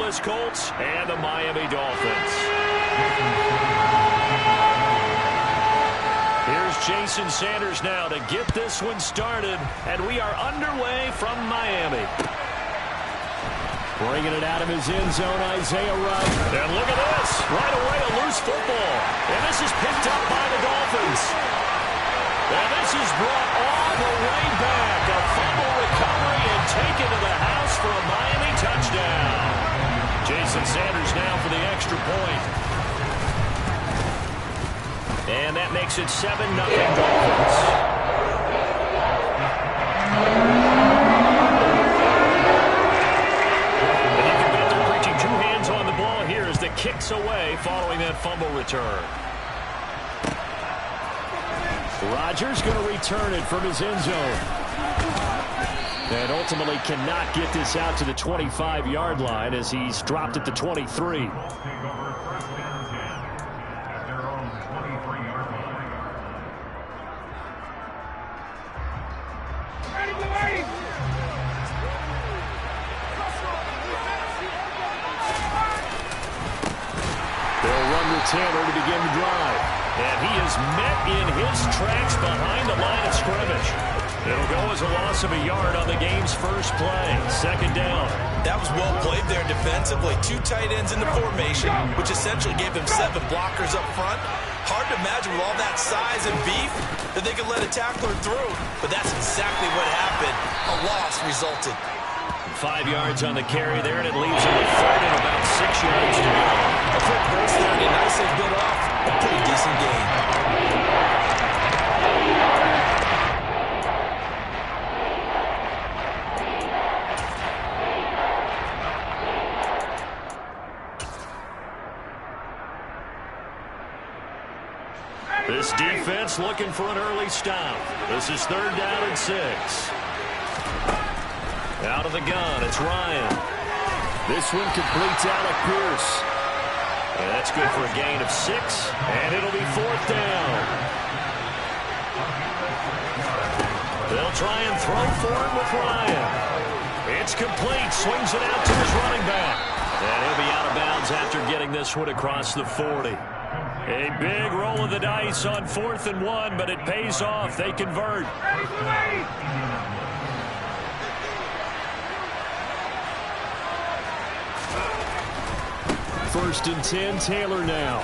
Indianapolis Colts and the Miami Dolphins. Here's Jason Sanders now to get this one started, and we are underway from Miami. Bringing it out of his end zone, Isaiah Rudd. And look at this. Right away, a loose football. And this is picked up by the Dolphins. And this is brought all the way back. A fumble recovery and taken to the house for a Miami touchdown. Jason Sanders now for the extra point. And that makes it 7-0 Dolphins. And you can bet they're preaching two hands on the ball here as the kick's away following that fumble return. Rodgers going to return it from his end zone. And ultimately cannot get this out to the 25-yard line as he's dropped at the 23. Taylor to begin the drive. And he is met in his tracks behind the line of scrimmage. It'll go as a loss of a yard on the game's first play. Second down. That was well played there defensively. Two tight ends in the formation, which essentially gave them 7 blockers up front. Hard to imagine with all that size and beef that they could let a tackler through. But that's exactly what happened. A loss resulted. 5 yards on the carry there, and it leaves him with 3rd and about 6 yards to go. A quick burst there, and a nicely bit off. A pretty decent game. This defense looking for an early stop. This is 3rd down and 6. Out of the gun, it's Ryan. This one completes Alec Pierce. And that's good for a gain of 6, and it'll be 4th down. They'll try and throw for it with Ryan. It's complete, swings it out to his running back. And he'll be out of bounds after getting this one across the 40. A big roll of the dice on 4th and 1, but it pays off. They convert. First and 10, Taylor now.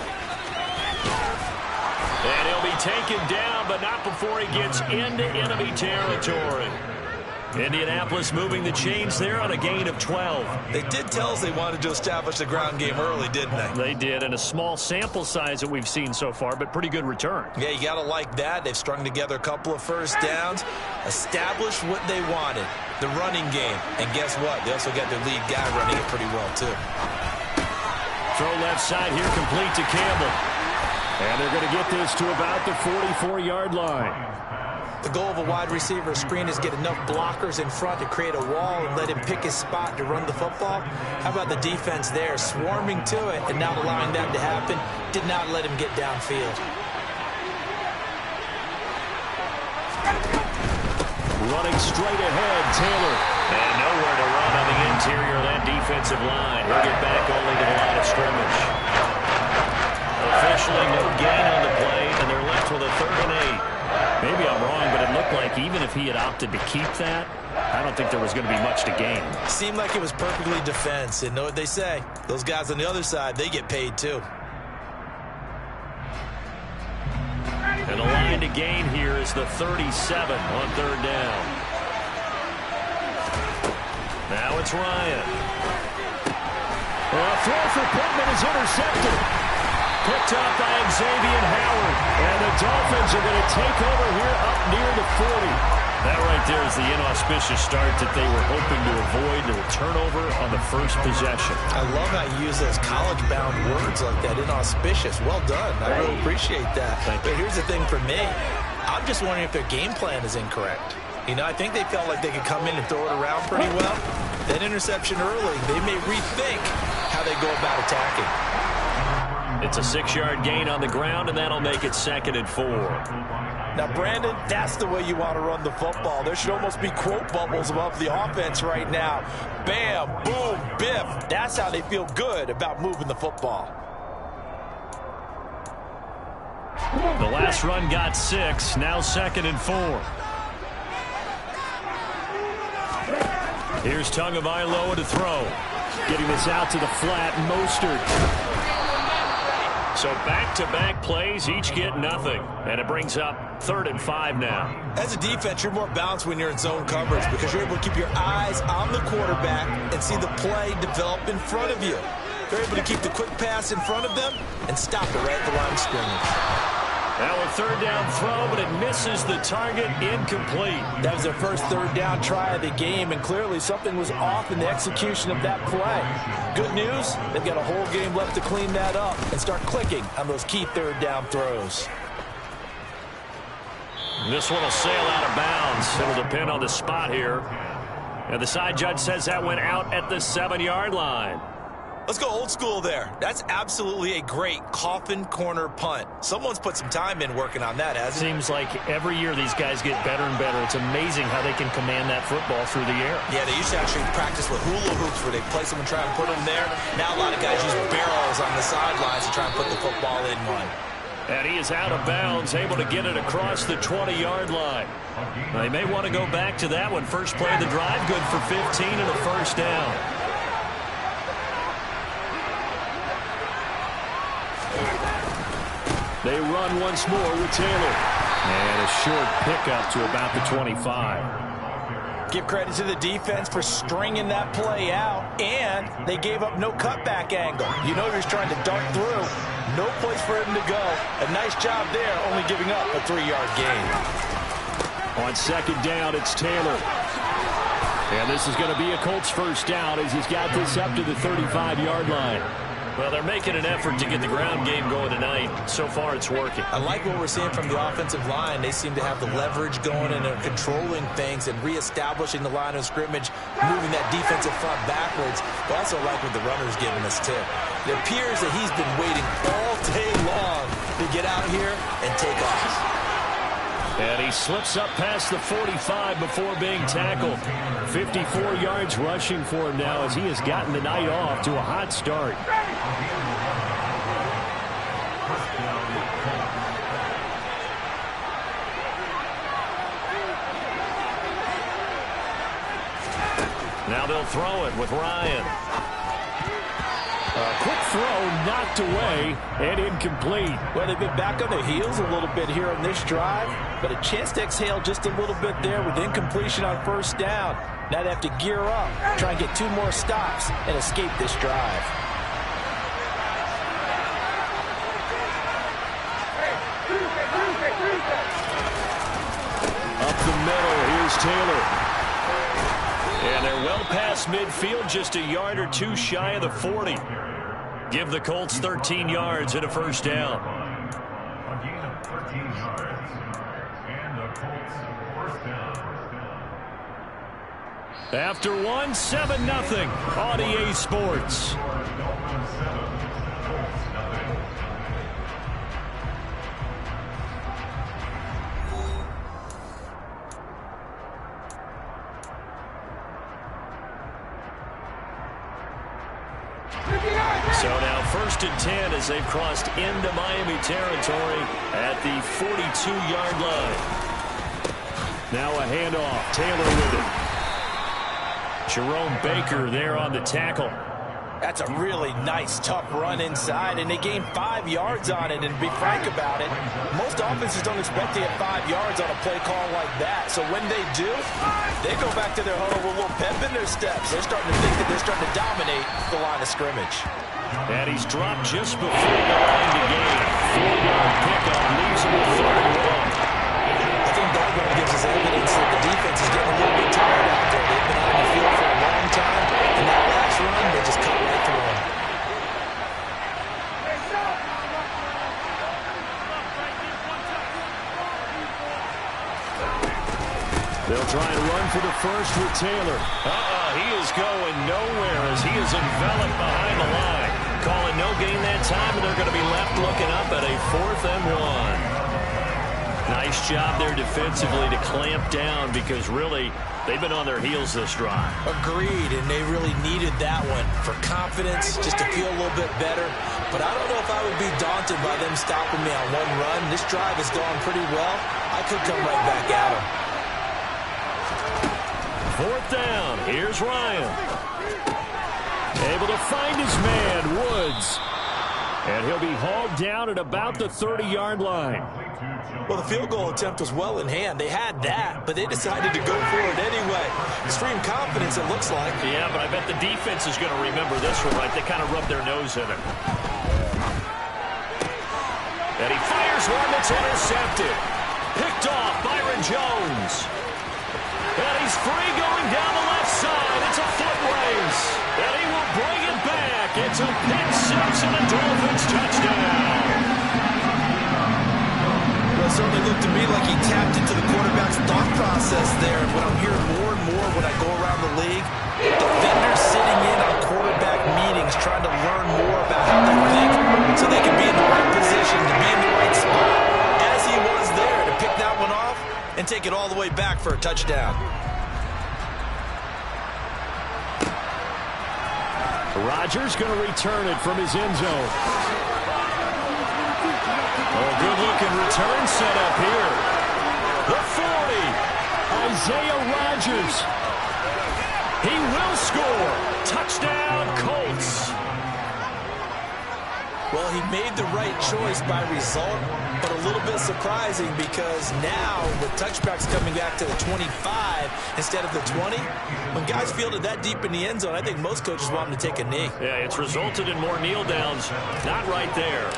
And he'll be taken down, but not before he gets into enemy territory. Indianapolis moving the chains there on a gain of 12. They did tell us they wanted to establish the ground game early, didn't they? They did, and a small sample size that we've seen so far, but pretty good return. Yeah, you got to like that. They've strung together a couple of first downs, established what they wanted, the running game. And guess what? They also got their lead guy running it pretty well, too. Throw left side here, complete to Campbell. And they're going to get this to about the 44-yard line. The goal of a wide receiver screen is get enough blockers in front to create a wall and let him pick his spot to run the football. How about the defense there, swarming to it and not allowing that to happen? Did not let him get downfield. Running straight ahead, Taylor. And nowhere to run on the interior of that defensive line. He'll get back only to the line of scrimmage. Officially no gain on the play, and they're left with a 3rd and 8. Maybe I'm wrong, but it looked like even if he had opted to keep that, I don't think there was going to be much to gain. Seemed like it was perfectly defense. And know what they say? Those guys on the other side, they get paid too. And the line to gain here is the 37 on 3rd down. Now it's Ryan. A throw for Pittman is intercepted. Picked up by Xavier Howard. And the Dolphins are going to take over here up near the 40. That right there is the inauspicious start that they were hoping to avoid, the turnover on the first possession. I love how you use those college-bound words like that, inauspicious. Well done. I really appreciate that. But here's the thing for me. I'm just wondering if their game plan is incorrect. You know, I think they felt like they could come in and throw it around pretty well. That interception early, they may rethink how they go about attacking. It's a 6-yard gain on the ground, and that'll make it 2nd and 4. Now, Brandon, that's the way you want to run the football. There should almost be quote bubbles above the offense right now. Bam, boom, biff. That's how they feel good about moving the football. The last run got 6. Now 2nd and 4. Here's Tagovailoa to throw. Getting this out to the flat. Mostert. So back-to-back plays, each get nothing. And it brings up 3rd and 5 now. As a defense, you're more balanced when you're in zone coverage because you're able to keep your eyes on the quarterback and see the play develop in front of you. They're able to keep the quick pass in front of them and stop it right at the line of scrimmage. Now a 3rd down throw, but it misses the target. Incomplete. That was their first 3rd down try of the game, and clearly something was off in the execution of that play. Good news, they've got a whole game left to clean that up and start clicking on those key 3rd down throws. This one will sail out of bounds. It'll depend on the spot here. And the side judge says that went out at the 7-yard line. Let's go old school there. That's absolutely a great coffin corner punt. Someone's put some time in working on that, hasn't it? Seems like every year these guys get better and better. It's amazing how they can command that football through the air. Yeah, they used to actually practice with hula hoops where they play someone, try and put them there. Now a lot of guys use barrels on the sidelines to try and put the football in one. And he is out of bounds, able to get it across the 20-yard line. Now, they may want to go back to that one. First play of the drive, good for 15 and a 1st down. They run once more with Taylor. And a short pickup to about the 25. Give credit to the defense for stringing that play out, and they gave up no cutback angle. You know he was trying to dart through. No place for him to go. A nice job there, only giving up a 3-yard gain. On 2nd down, it's Taylor. And this is going to be a Colts 1st down as he's got this up to the 35-yard line. Well, they're making an effort to get the ground game going tonight. So far, it's working. I like what we're seeing from the offensive line. They seem to have the leverage going and they're controlling things and reestablishing the line of scrimmage, moving that defensive front backwards. But I also like what the runner's giving us, too. It appears that he's been waiting all day long to get out here and take off. And he slips up past the 45 before being tackled. 54 yards rushing for him now as he has gotten the night off to a hot start. Now they'll throw it with Ryan. A quick throw knocked away and incomplete. Well, they've been back on their heels a little bit here on this drive, but a chance to exhale just a little bit there with incompletion on 1st down. Now they have to gear up, try and get 2 more stops and escape this drive. Up the middle, here's Taylor. And they're well past midfield, just a yard or 2 shy of the 40. Give the Colts 13 yards and a 1st down. A gain of 13 yards. And the Colts 1st down. After 1, 7-0 on EA Sports. Dolphins 7, Colts nothing. So now 1st and 10 as they've crossed into Miami territory at the 42-yard line. Now a handoff. Taylor with it. Jerome Baker there on the tackle. That's a really nice, tough run inside, and they gained 5 yards on it. And to be frank about it, most offenses don't expect to get 5 yards on a play call like that. So when they do, they go back to their huddle with a little pep in their steps. They're starting to think that they're starting to dominate the line of scrimmage. And he's dropped just before the line to gain. 4-yard pickup leaves him with 3rd and 1. I think that one gives us evidence that the defense is getting a little bit tired out there. They've been on the field for a long time, and that last run, they just cut right through them. They'll try and run for the 1st with Taylor. He is going nowhere as he is enveloped behind the line. Calling no gain that time, and they're going to be left looking up at a 4th and 1. Nice job there defensively to clamp down because really they've been on their heels this drive. Agreed, and they really needed that one for confidence, just to feel a little bit better. But I don't know if I would be daunted by them stopping me on one run. This drive has gone pretty well. I could come right back at them. Fourth down. Here's Ryan. Able to find his man, Woods. And he'll be hauled down at about the 30-yard line. Well, the field goal attempt was well in hand. They had that, but they decided to go for it anyway. Extreme confidence, it looks like. Yeah, but I bet the defense is going to remember this one, right? They kind of rubbed their nose in it. And he fires one that's intercepted. Picked off Byron Jones. And he's free going down the left side. It's a foot race. And he will bring it back. It's a pick six and a Dolphins touchdown. Well, it certainly looked to me like he tapped into the quarterback's thought process there. But I'm hearing more and more when I go around the league, defenders sitting in on quarterback meetings trying to learn more about how they think so they can be in the right position, to be in the right spot, as he was there, to pick that one off and take it all the way back for a touchdown. Rodgers going to return it from his end zone. Oh, good-looking return set up here. The 40. Isaiah Rodgers. He will score. Touchdown, Colts. Well, he made the right choice by result, but a little bit surprising because now with touchbacks coming back to the 25 instead of the 20, when guys fielded that deep in the end zone, I think most coaches want them to take a knee. Yeah, it's resulted in more kneel downs. Not right there.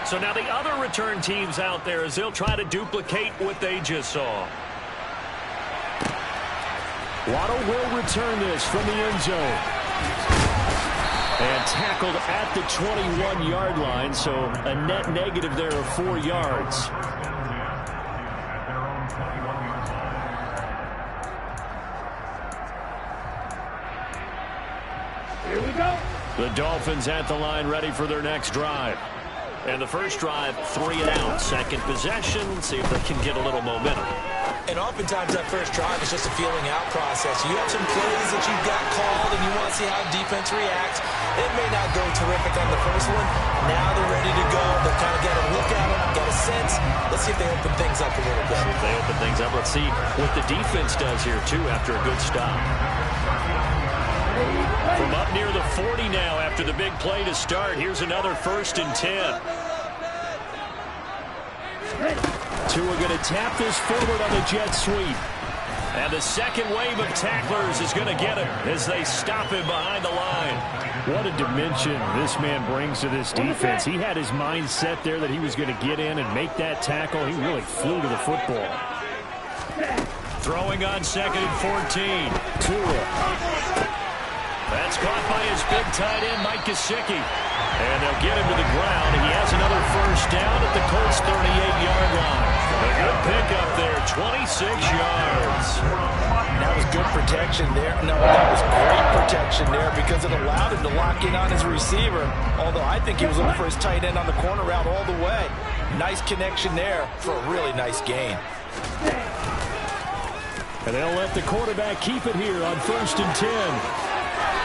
So now the other return teams out there as they'll try to duplicate what they just saw. Waddle will return this from the end zone. And tackled at the 21-yard line, so a net negative there of 4 yards. Here we go. The Dolphins at the line ready for their next drive. And the first drive, 3 and out. Second possession, see if they can get a little momentum. And oftentimes that first drive is just a feeling out process. You have some plays that you've got called and you want to see how defense reacts. It may not go terrific on the first one. Now they're ready to go. They've kind of got a look at them, got a sense. Let's see if they open things up a little bit. See if they open things up. Let's see what the defense does here, too, after a good stop. From up near the 40 now after the big play to start. Here's another 1st and 10. Tua going to tap this forward on the jet sweep. And the second wave of tacklers is going to get him as they stop him behind the line. What a dimension this man brings to this defense. He had his mind set there that he was going to get in and make that tackle. He really flew to the football. Throwing on 2nd and 14. Tua. That's caught by his big tight end, Mike Gesicki. And they'll get him to the ground. He has another 1st down at the Colts' 38-yard line. A good pickup there, 26 yards. That was good protection there. No, that was great protection there because it allowed him to lock in on his receiver. Although I think he was looking for his tight end on the corner route all the way. Nice connection there for a really nice gain. And they'll let the quarterback keep it here on 1st and 10.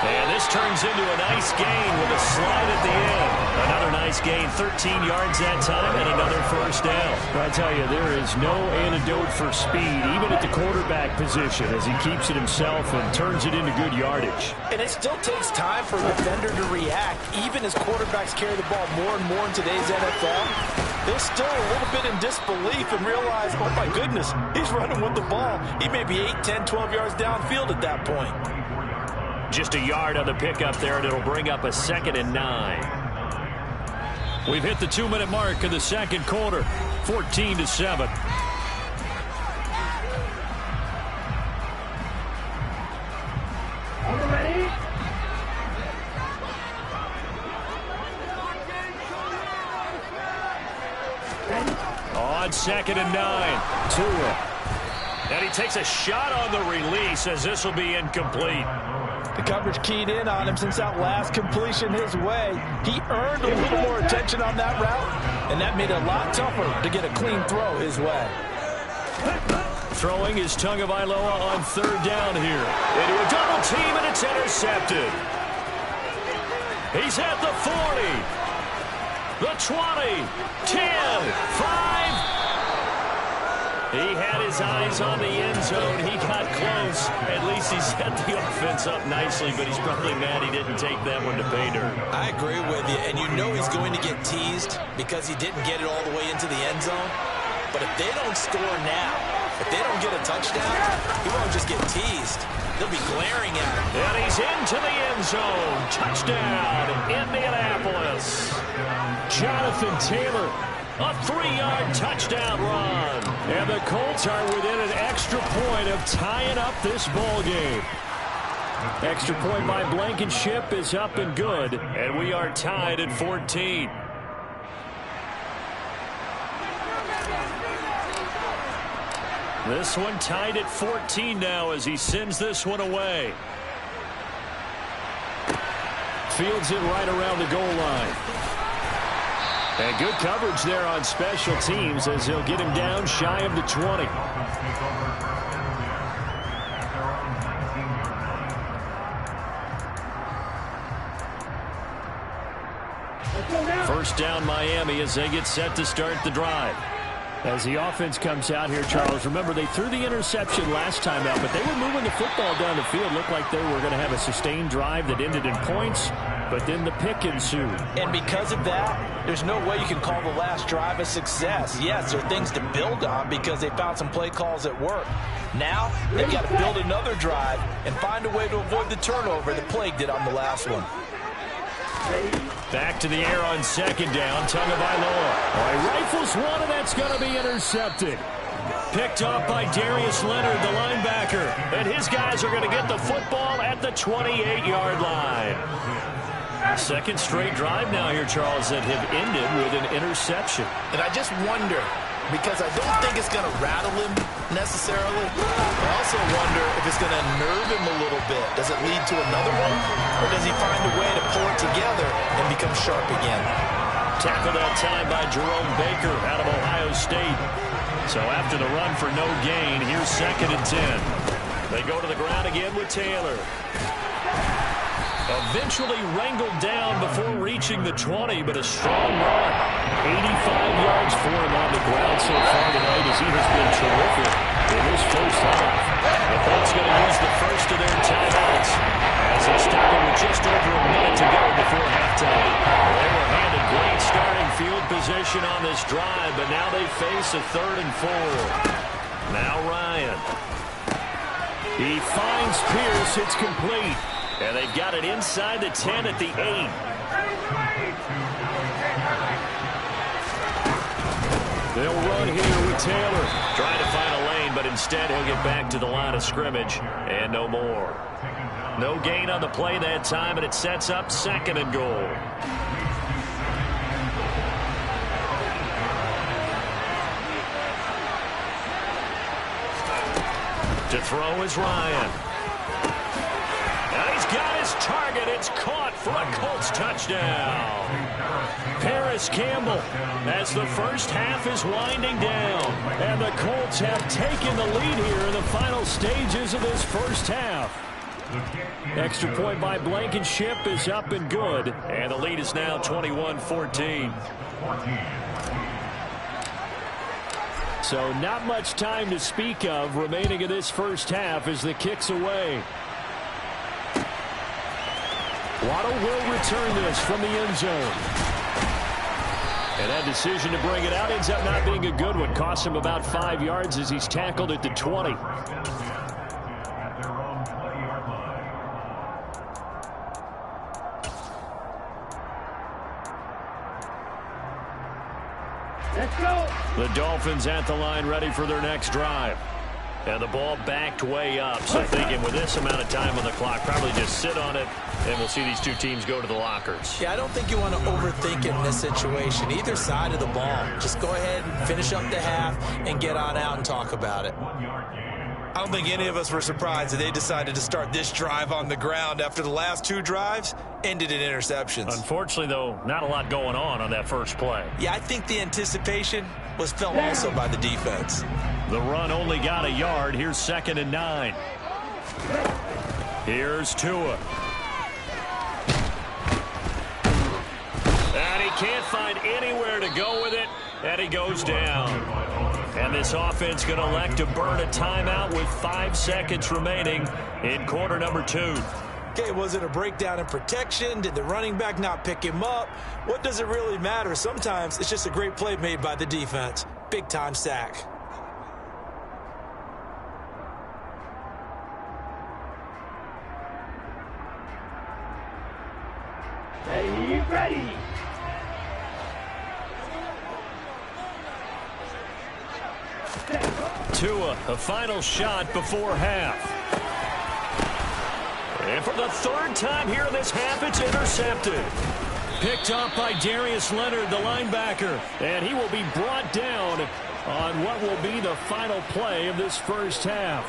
And this turns into a nice gain with a slide at the end. Another nice gain, 13 yards that time, and another 1st down. I tell you, there is no antidote for speed, even at the quarterback position, as he keeps it himself and turns it into good yardage. And it still takes time for a defender to react, even as quarterbacks carry the ball more and more in today's NFL. They're still a little bit in disbelief and realize, oh my goodness, he's running with the ball. He may be 8, 10, 12 yards downfield at that point. Just a yard on the pickup there, and it'll bring up a 2nd and 9. We've hit the 2-minute mark of the second quarter, 14-7. Ready? On 2nd and 9, Tua. And he takes a shot on the release as this will be incomplete. The coverage keyed in on him since that last completion his way. He earned a little more attention on that route, and that made it a lot tougher to get a clean throw his way. Throwing is Tagovailoa on third down here. Into a double team, and it's intercepted. He's at the 40, the 20, 10, 5. He had his eyes on the end zone. He got close. At least he set the offense up nicely, but he's probably mad he didn't take that one to pay dirt. I agree with you, and you know he's going to get teased because he didn't get it all the way into the end zone. But if they don't score now, if they don't get a touchdown, he won't just get teased. They'll be glaring at him. And he's into the end zone. Touchdown, Indianapolis. Jonathan Taylor, a 3-yard touchdown run. And the Colts are within an extra point of tying up this ball game. Extra point by Blankenship is up and good. And we are tied at 14. This one tied at 14 now as he sends this one away. Fields it right around the goal line. And good coverage there on special teams as he'll get him down shy of the 20. First down Miami as they get set to start the drive. As the offense comes out here, Charles, remember they threw the interception last time out, but they were moving the football down the field. Looked like they were going to have a sustained drive that ended in points, but then the pick ensued. And because of that, there's no way you can call the last drive a success. Yes, there are things to build on because they found some play calls that work. Now, they've got to build another drive and find a way to avoid the turnover that plagued it on the last one. Back to the air on second down. Tagovailoa. He rifles one, and that's going to be intercepted. Picked off by Darius Leonard, the linebacker. And his guys are going to get the football at the 28-yard line. Second straight drive now here, Charles, that have ended with an interception. And I just wonder, because I don't think it's going to rattle him necessarily. I also wonder if it's going to nerve him a little bit. Does it lead to another one? Or does he find a way to pull it together and become sharp again? Tackle that time by Jerome Baker out of Ohio State. So after the run for no gain, here's 2nd and 10. They go to the ground again with Taylor. Eventually wrangled down before reaching the 20, but a strong run. 85 yards for him on the ground so far tonight as he has been terrific in his first half. The Colts going to use the first of their timeouts as they stop him with just over a minute to go before halftime. They were handed great starting field position on this drive, but now they face a 3rd and 4. Now Ryan. He finds Pierce. It's complete. And they've got it inside the 10 at the 8. They'll run here with Taylor. Trying to find a lane, but instead he'll get back to the line of scrimmage. And no more. No gain on the play that time, and it sets up 2nd and goal. To throw is Ryan. Got his target. It's caught for a Colts touchdown. Paris Campbell as the first half is winding down. And the Colts have taken the lead here in the final stages of this first half. Extra point by Blankenship is up and good. And the lead is now 21-14. So not much time to speak of remaining in this first half as the kick's away. Waddle will return this from the end zone. And that decision to bring it out ends up not being a good one. Costs him about 5 yards as he's tackled at the 20. Let's go. The Dolphins at the line ready for their next drive. And the ball backed way up. So thinking with this amount of time on the clock, probably just sit on it, and we'll see these two teams go to the lockers. Yeah, I don't think you want to overthink it in this situation. Either side of the ball. Just go ahead and finish up the half and get on out and talk about it. I don't think any of us were surprised that they decided to start this drive on the ground after the last 2 drives ended in interceptions. Unfortunately, though, not a lot going on that first play. Yeah, I think the anticipation was felt also by the defense. The run only got a yard. Here's 2nd and 9. Here's Tua. And he can't find anywhere to go with it, and he goes down. And this offense going to elect to burn a timeout with 5 seconds remaining in quarter number 2. Okay, was it a breakdown in protection? Did the running back not pick him up? What does it really matter? Sometimes it's just a great play made by the defense. Big-time sack. Ready. Tua, a final shot before half. And for the 3rd time here in this half, it's intercepted. Picked up by Darius Leonard, the linebacker. And he will be brought down on what will be the final play of this first half.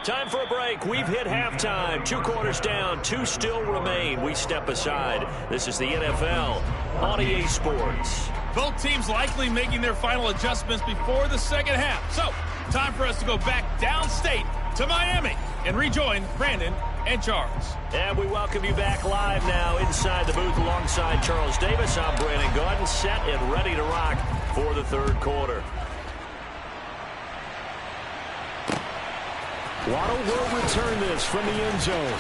Time for a break. We've hit halftime. 2 quarters down. 2 still remain. We step aside. This is the NFL on EA Sports. Both teams likely making their final adjustments before the second half. So, time for us to go back downstate to Miami and rejoin Brandon and Charles. And we welcome you back live now inside the booth alongside Charles Davis. I'm Brandon Gaudin, set and ready to rock for the 3rd quarter. Waddle will return this from the end zone.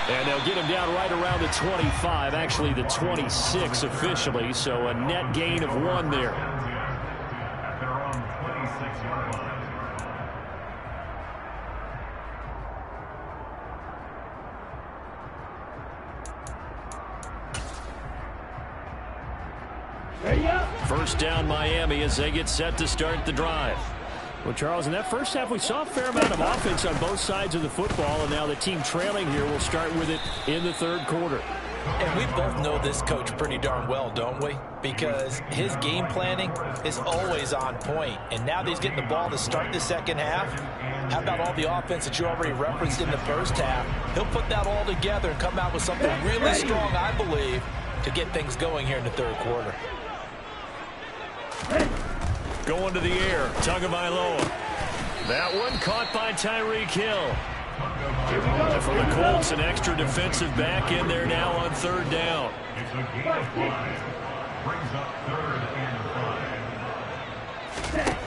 And they'll get him down right around the 25, actually the 26 officially, so a net gain of 1 there. At their own 26-yard line. First down Miami as they get set to start the drive. Well, Charles, in that first half, we saw a fair amount of offense on both sides of the football, and now the team trailing here will start with it in the 3rd quarter. And we both know this coach pretty darn well, don't we? Because his game planning is always on point. And now that he's getting the ball to start the second half, how about all the offense that you already referenced in the first half? He'll put that all together and come out with something really strong, I believe, to get things going here in the 3rd quarter. Going to the air, Tagovailoa. That one caught by Tyreek Hill. And for the Colts, an extra defensive back in there now on 3rd down. It's a gain of 5. Brings up 3rd and 5.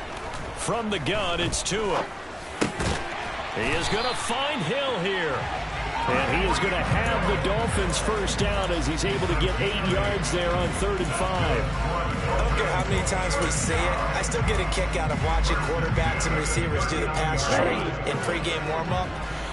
From the gun, it's Tua. He is going to find Hill here. And he is going to have the Dolphins first down as he's able to get 8 yards there on 3rd and 5. I don't care how many times we see it. I still get a kick out of watching quarterbacks and receivers do the pass tree in pregame warm-up.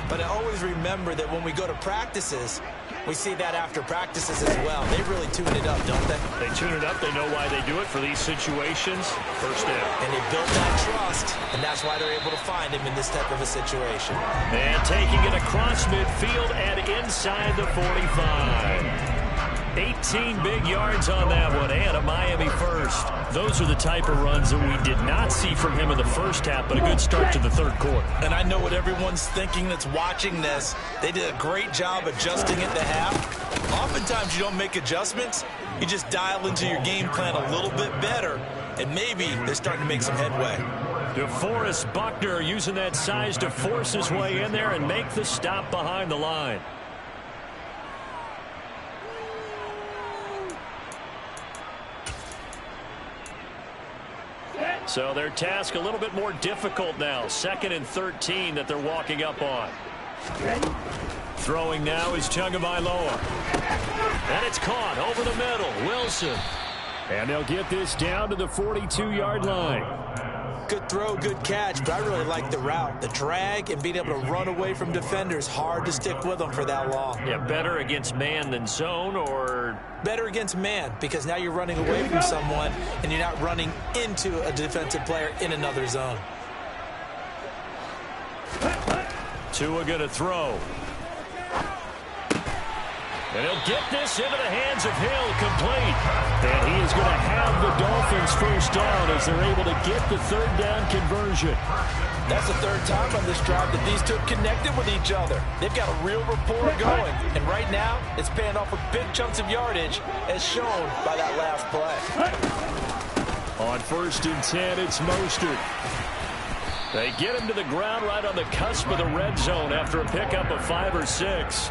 But I always remember that when we go to practices, we see that after practices as well. They really tune it up, don't they? They tune it up. They know why they do it for these situations. First down. And they built that trust, and that's why they're able to find him in this type of a situation. And taking it across midfield and inside the 45. 18 big yards on that one, and a Miami first. Those are the type of runs that we did not see from him in the first half, but a good start to the 3rd quarter. And I know what everyone's thinking that's watching this. They did a great job adjusting at the half. Oftentimes you don't make adjustments. You just dial into your game plan a little bit better, and maybe they're starting to make some headway. DeForest Buckner using that size to force his way in there and make the stop behind the line. So their task a little bit more difficult now. 2nd and 13 that they're walking up on. Throwing now is Tagovailoa. And it's caught over the middle. Wilson. And they'll get this down to the 42-yard line. Good throw, good catch, but I really like the route. The drag and being able to run away from defenders, hard to stick with them for that long. Yeah, better against man than zone, or? Better against man, because now you're running away from someone and you're not running into a defensive player in another zone. Tua going to throw. And he'll get this into the hands of Hill, complete. And he is going to have the Dolphins first down as they're able to get the third down conversion. That's the third time on this drive that these two have connected with each other. They've got a real rapport going. And right now, it's paying off with big chunks of yardage, as shown by that last play. On 1st and 10, it's Mostert. They get him to the ground right on the cusp of the red zone after a pickup of 5 or 6.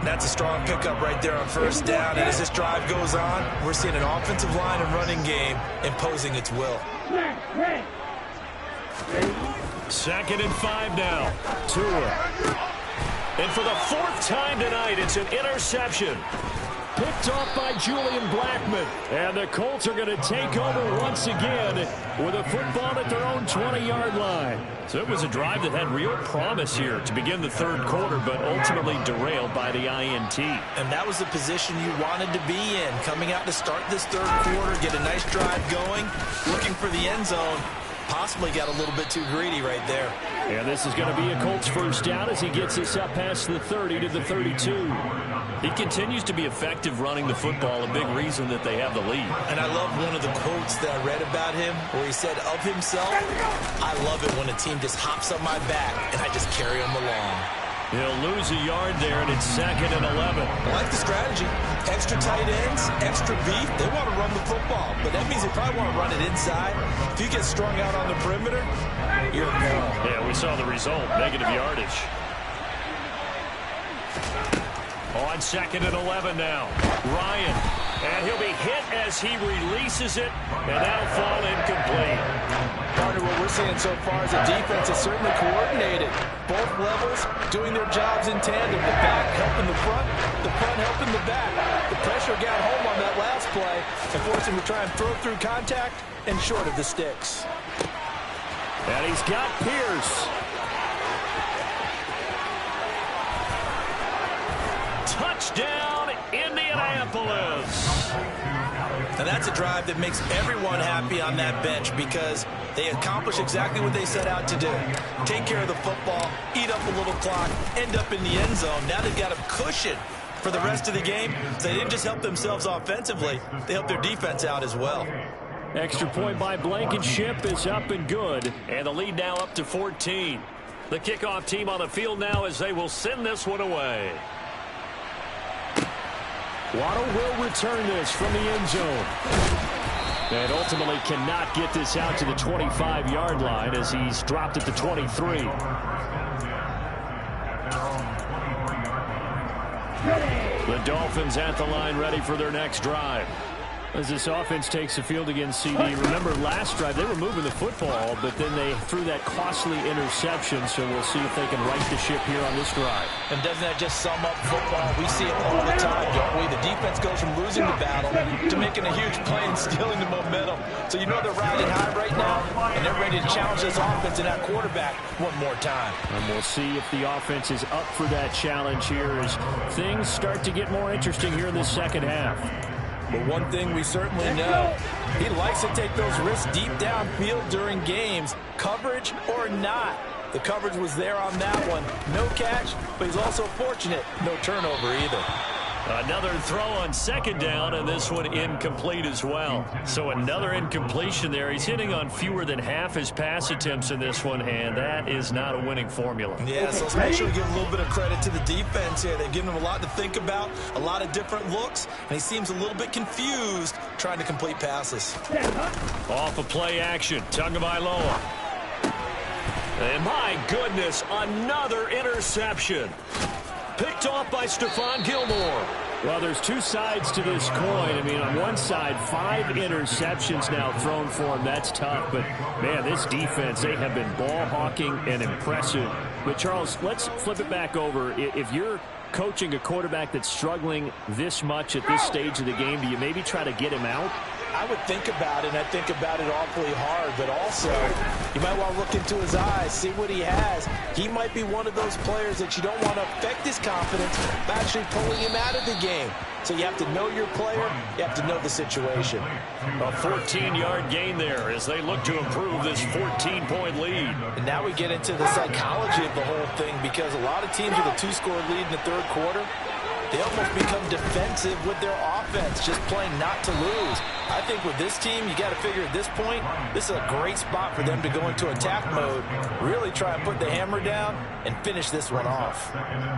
That's a strong pickup right there on first down. And as this drive goes on, we're seeing an offensive line and running game imposing its will. 2nd and 5 now. Tua. And for the 4th time tonight, it's an interception. Picked off by Julian Blackmon. And the Colts are going to take over once again with a football at their own 20-yard line. So it was a drive that had real promise here to begin the third quarter, but ultimately derailed by the INT. And that was the position you wanted to be in. Coming out to start this third quarter, get a nice drive going, looking for the end zone. Possibly got a little bit too greedy right there. And this is going to be a Colts first down as he gets this up past the 30 to the 32. He continues to be effective running the football, a big reason that they have the lead. And I love one of the quotes that I read about him where he said of himself, "I love it when a team just hops on my back and I just carry them along." He'll lose a yard there, and it's 2nd and 11. I like the strategy. Extra tight ends, extra beef. They want to run the football, but that means they probably want to run it inside. If you get strung out on the perimeter, you're a go. Yeah, we saw the result, negative yardage. On 2nd and 11 now. Ryan. And he'll be hit as he releases it, and that'll fall incomplete. Partner, what we're seeing so far is the defense is certainly coordinated. Both levels doing their jobs in tandem. The back helping the front helping the back. The pressure got home on that last play and forced him to try and throw through contact and short of the sticks. And he's got Pierce. Touchdown, Indianapolis. And that's a drive that makes everyone happy on that bench because they accomplish exactly what they set out to do. Take care of the football, eat up a little clock, end up in the end zone. Now they've got a cushion for the rest of the game. So they didn't just help themselves offensively, they helped their defense out as well. Extra point by Blankenship is up and good. And the lead now up to 14. The kickoff team on the field now as they will send this one away. Waddle will return this from the end zone. And ultimately cannot get this out to the 25-yard line as he's dropped at the 23. The Dolphins at the line ready for their next drive. As this offense takes the field against CD. Remember last drive, they were moving the football, but then they threw that costly interception, so we'll see if they can right the ship here on this drive. And doesn't that just sum up football? We see it all the time, don't we? The defense goes from losing the battle to making a huge play and stealing the momentum. So you know they're riding high right now, and they're ready to challenge this offense and that quarterback one more time. And we'll see if the offense is up for that challenge here as things start to get more interesting here in the second half. But one thing we certainly know, he likes to take those risks deep downfield during games, coverage or not. The coverage was there on that one. No catch, but he's also fortunate. No turnover either. Another throw on second down, and this one incomplete as well. So another incompletion there. He's hitting on fewer than half his pass attempts in this one, and that is not a winning formula. Yeah, so let's make sure we give a little bit of credit to the defense here. They've given him a lot to think about, a lot of different looks, and he seems a little bit confused trying to complete passes. Off of play action, Tagovailoa. And my goodness, another interception. Picked off by Stephon Gilmore. Well, there's two sides to this coin. I mean, on one side, 5 interceptions now thrown for him. That's tough. But, man, this defense, they have been ball hawking and impressive. But, Charles, let's flip it back over. If you're coaching a quarterback that's struggling this much at this stage of the game, do you maybe try to get him out? I would think about it, and I think about it awfully hard, but also you might want to look into his eyes, see what he has. He might be one of those players that you don't want to affect his confidence by actually pulling him out of the game. So you have to know your player, you have to know the situation. A 14-yard gain there as they look to improve this 14-point lead. And now we get into the psychology of the whole thing because a lot of teams with a 2-score lead in the third quarter, they almost become defensive with their offense, just playing not to lose. I think with this team, you got to figure at this point, this is a great spot for them to go into attack mode, really try and put the hammer down and finish this one off.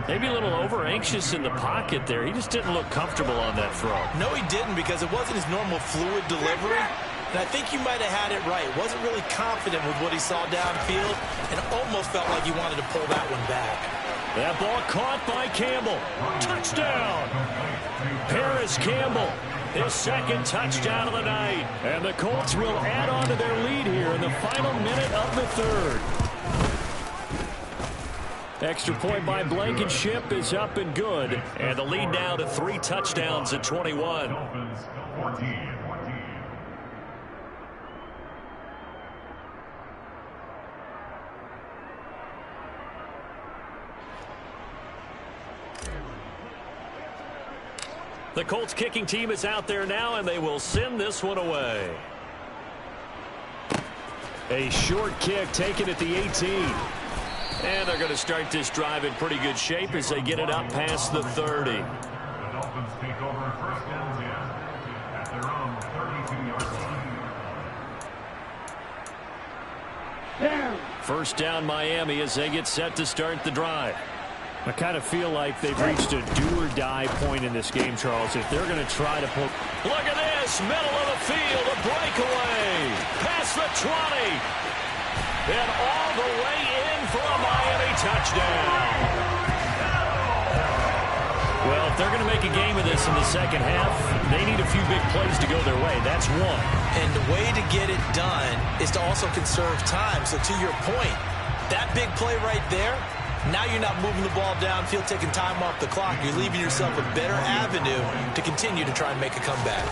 Maybe a little over-anxious in the pocket there. He just didn't look comfortable on that throw. No, he didn't, because it wasn't his normal fluid delivery. And I think you might have had it right. Wasn't really confident with what he saw downfield and almost felt like he wanted to pull that one back. That ball caught by Campbell. Touchdown! Paris Campbell, his second touchdown of the night. And the Colts will add on to their lead here in the final minute of the third. Extra point by Blankenship is up and good. And the lead now to 3 touchdowns at 21. Dolphins 14. The Colts kicking team is out there now, and they will send this one away. A short kick taken at the 18. And they're going to start this drive in pretty good shape as they get it up past the 30. The Dolphins take over first and 10 at their own 32-yard line. First down Miami as they get set to start the drive. I kind of feel like they've reached a do-or-die point in this game, Charles. If they're going to try to pull... Look at this! Middle of the field, a breakaway! Past the 20! And all the way in for a Miami touchdown! Well, if they're going to make a game of this in the second half, they need a few big plays to go their way. That's one. And the way to get it done is to also conserve time. So to your point, that big play right there, now you're not moving the ball downfield, taking time off the clock. You're leaving yourself a better avenue to continue to try and make a comeback.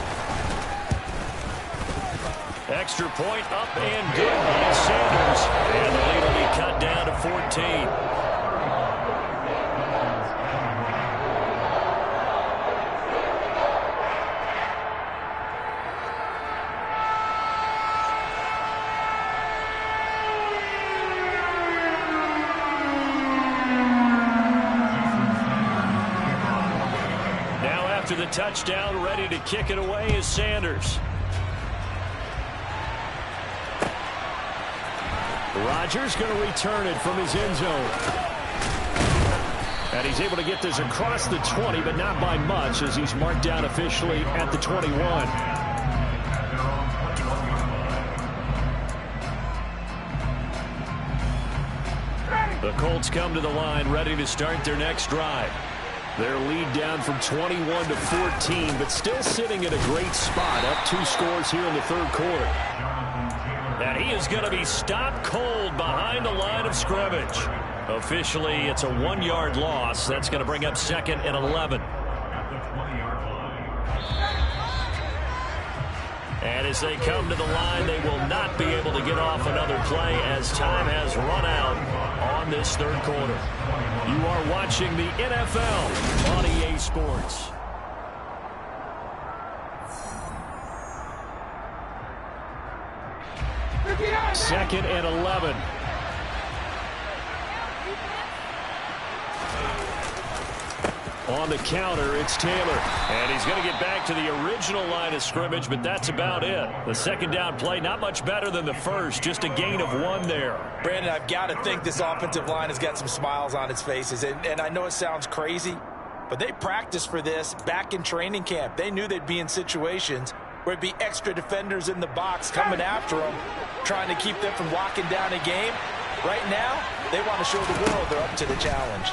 Extra point up and good by Sanders. And the lead will be cut down to 14. To the touchdown, ready to kick it away is Sanders. Rodgers going to return it from his end zone. And he's able to get this across the 20, but not by much as he's marked down officially at the 21. The Colts come to the line ready to start their next drive. Their lead down from 21 to 14, but still sitting at a great spot, up 2 scores here in the third quarter. And he is going to be stopped cold behind the line of scrimmage. Officially, it's a 1-yard loss. That's going to bring up second and 11. And as they come to the line, they will not be able to get off another play as time has run out on this third quarter. You are watching the NFL on EA Sports. Second and 11. On the counter, it's Taylor. And he's going to get back to the original line of scrimmage, but that's about it. The second down play, not much better than the first, just a gain of 1 there. Brandon, I've got to think this offensive line has got some smiles on its faces. And I know it sounds crazy, but they practiced for this back in training camp. They knew they'd be in situations where it'd be extra defenders in the box coming after them, trying to keep them from locking down a game. Right now, they want to show the world they're up to the challenge.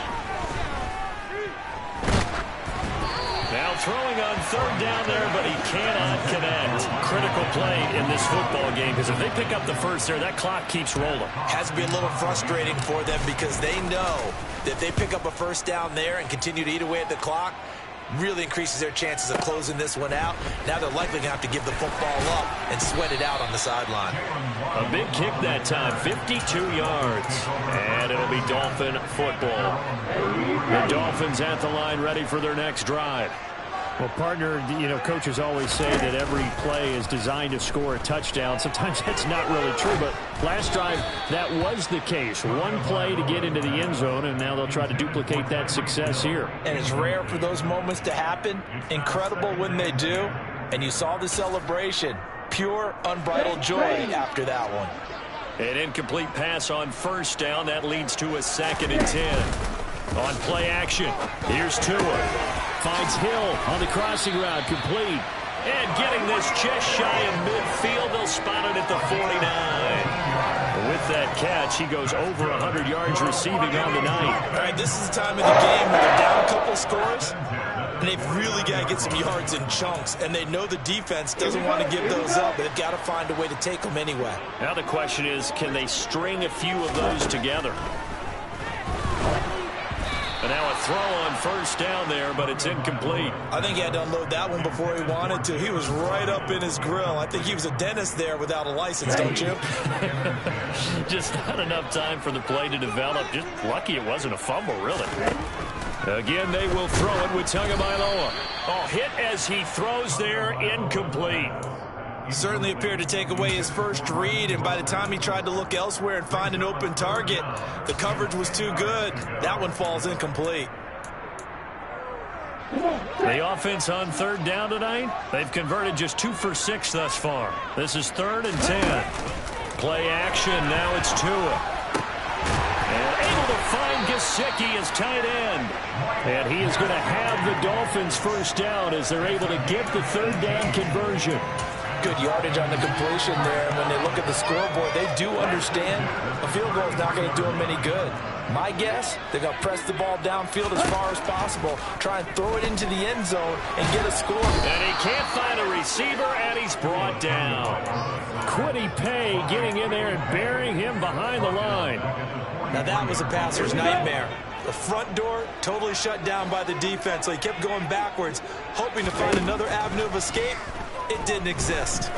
Now throwing on third down there, but he cannot connect. Critical play in this football game, because if they pick up the first there, that clock keeps rolling. Has to be a little frustrating for them because they know that if they pick up a first down there and continue to eat away at the clock, really increases their chances of closing this one out. Now they're likely going to have to give the football up and sweat it out on the sideline. A big kick that time, 52 yards. And it'll be Dolphin football. The Dolphins at the line ready for their next drive. Well, partner, you know, coaches always say that every play is designed to score a touchdown. Sometimes that's not really true, but last drive, that was the case. One play to get into the end zone, and now they'll try to duplicate that success here. And it's rare for those moments to happen. Incredible when they do. And you saw the celebration. Pure, unbridled joy after that one. An incomplete pass on first down. That leads to a 2nd and 10. On play action, here's Tua. Finds Hill on the crossing route, complete. And getting this just shy of midfield, they'll spot it at the 49. With that catch, he goes over 100 yards receiving on the night. All right, this is the time of the game where they're down a couple scores, and they've really got to get some yards in chunks, and they know the defense doesn't want to give those up, but they've got to find a way to take them anyway. Now the question is, can they string a few of those together? And now a throw on first down there, but it's incomplete. I think he had to unload that one before he wanted to. He was right up in his grill. I think he was a dentist there without a license, don't you? Just not enough time for the play to develop. Just lucky it wasn't a fumble, really. Again, they will throw it with Tagovailoa. Oh, hit as he throws there, incomplete. He certainly appeared to take away his first read, and by the time he tried to look elsewhere and find an open target, the coverage was too good. That one falls incomplete. The offense on 3rd down tonight, they've converted just 2 for 6 thus far. This is 3rd and 10. Play action, now it's Tua. And able to find Gesicki as tight end. And he is going to have the Dolphins first down as they're able to get the 3rd down conversion. Good yardage on the completion there. And when they look at the scoreboard, they do understand a field goal is not going to do them any good. My guess, they're going to press the ball downfield as far as possible, try and throw it into the end zone and get a score. And he can't find a receiver, and he's brought down. Quiddy Pay getting in there and burying him behind the line. Now that was a passer's nightmare. The front door totally shut down by the defense, so he kept going backwards, hoping to find another avenue of escape. It didn't exist.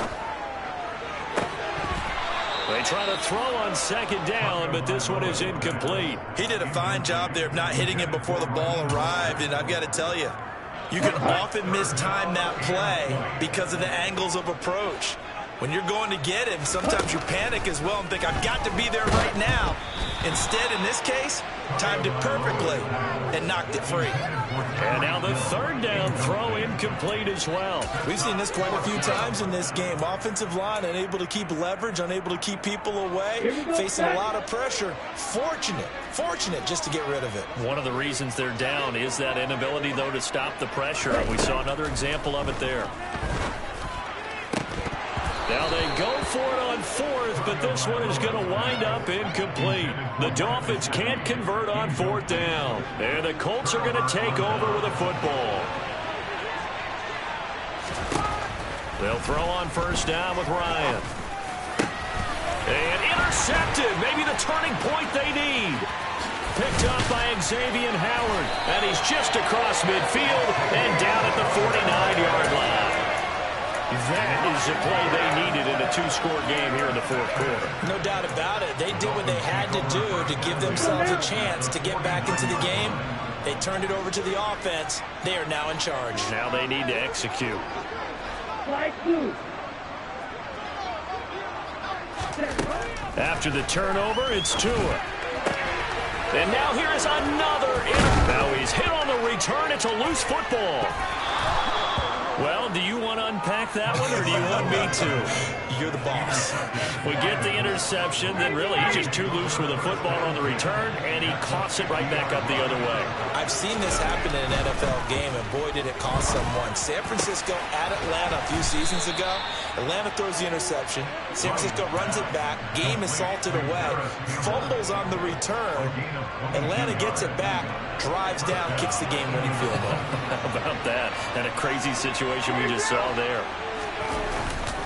They try to throw on 2nd down, but this one is incomplete. He did a fine job there of not hitting him before the ball arrived, and I've got to tell you, you can often mistime that play because of the angles of approach. When you're going to get him, sometimes you panic as well and think, I've got to be there right now. Instead, in this case, timed it perfectly and knocked it free. And now the 3rd down throw incomplete as well. We've seen this quite a few times in this game. Offensive line unable to keep leverage, unable to keep people away, facing a lot of pressure. Fortunate just to get rid of it. One of the reasons they're down is that inability, though, to stop the pressure. And we saw another example of it there. Now they go for it on 4th, but this one is going to wind up incomplete. The Dolphins can't convert on 4th down. And the Colts are going to take over with a football. They'll throw on 1st down with Ryan. And intercepted. Maybe the turning point they need. Picked up by Xavier Howard. And he's just across midfield and down at the 49-yard line. That is the play they needed in a 2-score game here in the 4th quarter. No doubt about it. They did what they had to do to give themselves a chance to get back into the game. They turned it over to the offense. They are now in charge. Now they need to execute. After the turnover, it's Tua. And now here is another. Now he's hit on the return. It's a loose football. Well, do you want to unpack that one, or do you want me to? You're the boss. We get the interception, then really he's just too loose with a football on the return, and he coughs it right back up the other way. I've seen this happen in an NFL game, and boy, did it cost someone. San Francisco at Atlanta a few seasons ago. Atlanta throws the interception. San Francisco runs it back. Game is salted away. Fumbles on the return. Atlanta gets it back, drives down, kicks the game-winning field goal. How about that? And a crazy situation we just saw there.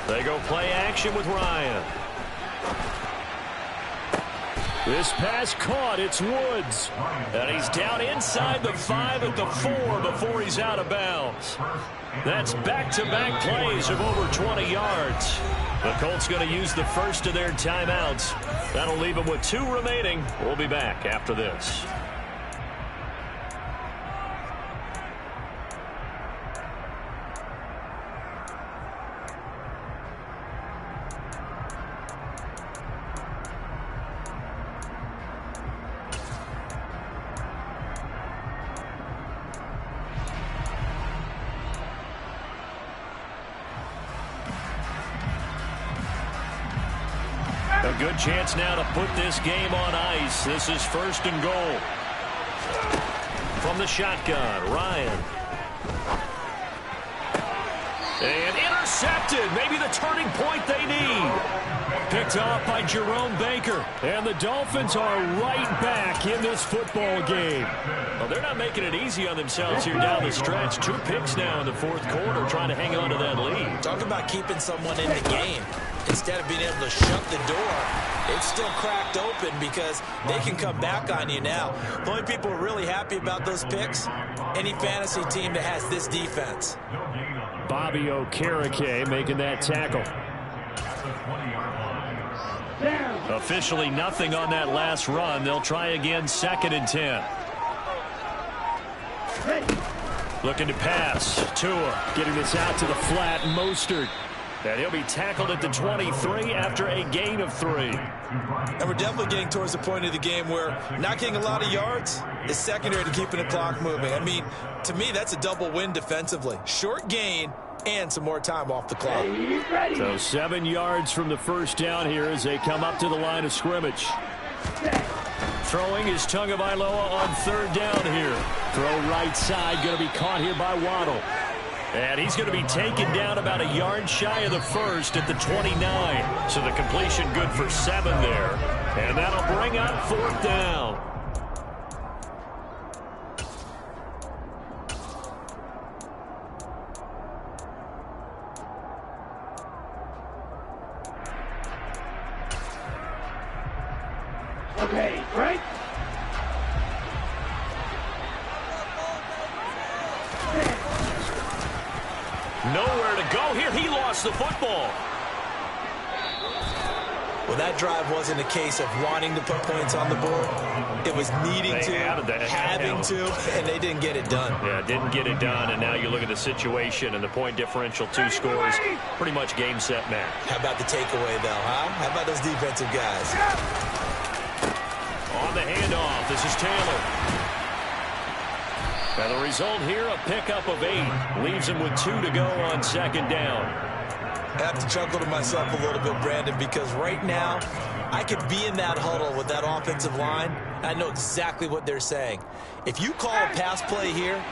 They go play action with Ryan. This pass caught. It's Woods. And he's down inside the 5 at the 4 before he's out of bounds. That's back-to-back plays of over 20 yards. The Colts going to use the first of their timeouts. That'll leave them with 2 remaining. We'll be back after this. good chance now to put this game on ice. This is 1st and goal. From the shotgun, Ryan. And intercepted. Maybe the turning point they need. Picked off by Jerome Baker. And the Dolphins are right back in this football game. Well, they're not making it easy on themselves here down the stretch. 2 picks now in the 4th quarter, trying to hang on to that lead. Talk about keeping someone in the game. Instead of being able to shut the door, it's still cracked open because they can come back on you now. The only people who are really happy about those picks, any fantasy team that has this defense. Bobby Okereke making that tackle. Officially nothing on that last run. They'll try again, 2nd and 10. Looking to pass. Tua getting this out to the flat. Mostert. And he'll be tackled at the 23 after a gain of 3. And we're definitely getting towards the point of the game where not getting a lot of yards is secondary to keeping the clock moving. I mean, to me, that's a double win defensively. Short gain and some more time off the clock. So 7 yards from the first down here as they come up to the line of scrimmage. Throwing is Tagovailoa on 3rd down here. Throw right side, going to be caught here by Waddle. And he's going to be taken down about a yard shy of the first at the 29. So the completion good for 7 there. And that'll bring up 4th down. Okay, Frank. Nowhere to go here. He lost the football. Well, that drive wasn't a case of wanting to put points on the board. It was needing to, having to, and they didn't get it done. Yeah, didn't get it done, and now you look at the situation and the point differential, 2 scores, pretty much game, set, match. How about the takeaway, though, huh? How about those defensive guys? On the handoff, this is Taylor. And the result here, a pickup of 8. Leaves him with 2 to go on 2nd down. I have to chuckle to myself a little bit, Brandon, because right now I could be in that huddle with that offensive line. I know exactly what they're saying. If you call a pass play here,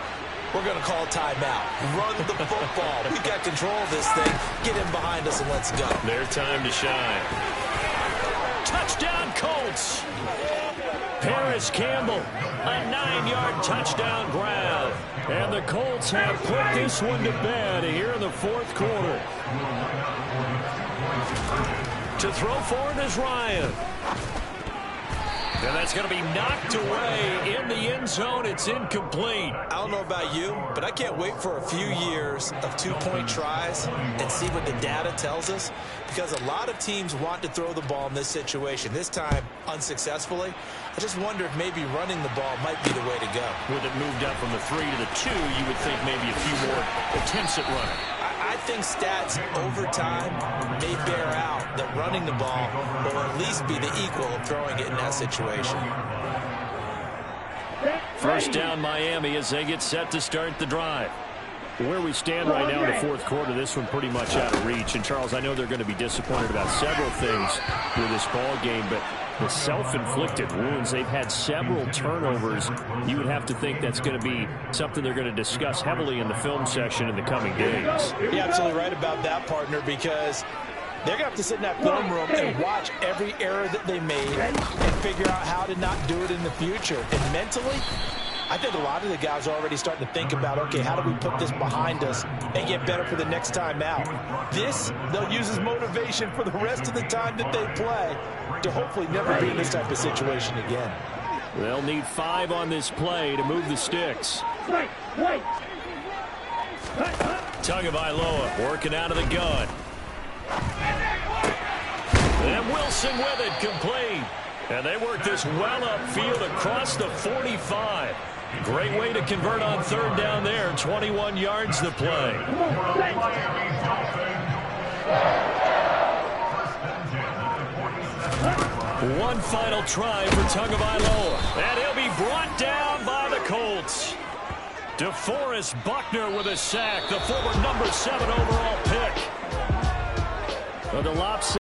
we're going to call timeout. Run the football. We've got control of this thing. Get in behind us and let's go. Their time to shine. Touchdown, Colts. Paris Campbell, a 9-yard touchdown grab. And the Colts have put this one to bed here in the 4th quarter. To throw for it is Ryan. And that's going to be knocked away in the end zone. It's incomplete. I don't know about you, but I can't wait for a few years of 2-point tries and see what the data tells us, because a lot of teams want to throw the ball in this situation. This time, unsuccessfully. I just wonder if maybe running the ball might be the way to go. With it moved up from the 3 to the 2, you would think maybe a few more attempts at running. I think stats over time may bear out that running the ball will at least be the equal of throwing it in that situation. First down Miami as they get set to start the drive. Where we stand right now in the 4th quarter, this one pretty much out of reach. And, Charles, I know they're going to be disappointed about several things with this ball game, but the self-inflicted wounds, they've had several turnovers. You would have to think that's going to be something they're going to discuss heavily in the film session in the coming days. You're absolutely right about that, partner, because they're going to have to sit in that film room and watch every error that they made and figure out how to not do it in the future. And mentally, I think a lot of the guys are already starting to think about, okay, how do we put this behind us and get better for the next time out? This, they'll use as motivation for the rest of the time that they play to hopefully never be in this type of situation again. They'll need 5 on this play to move the sticks. Tagovailoa working out of the gun. And Wilson with it, complete. And they work this well upfield across the 45. Great way to convert on 3rd down there. 21 yards to play. One final try for Tagovailoa. And he'll be brought down by the Colts. DeForest Buckner with a sack, the former number 7 overall pick. The lopsided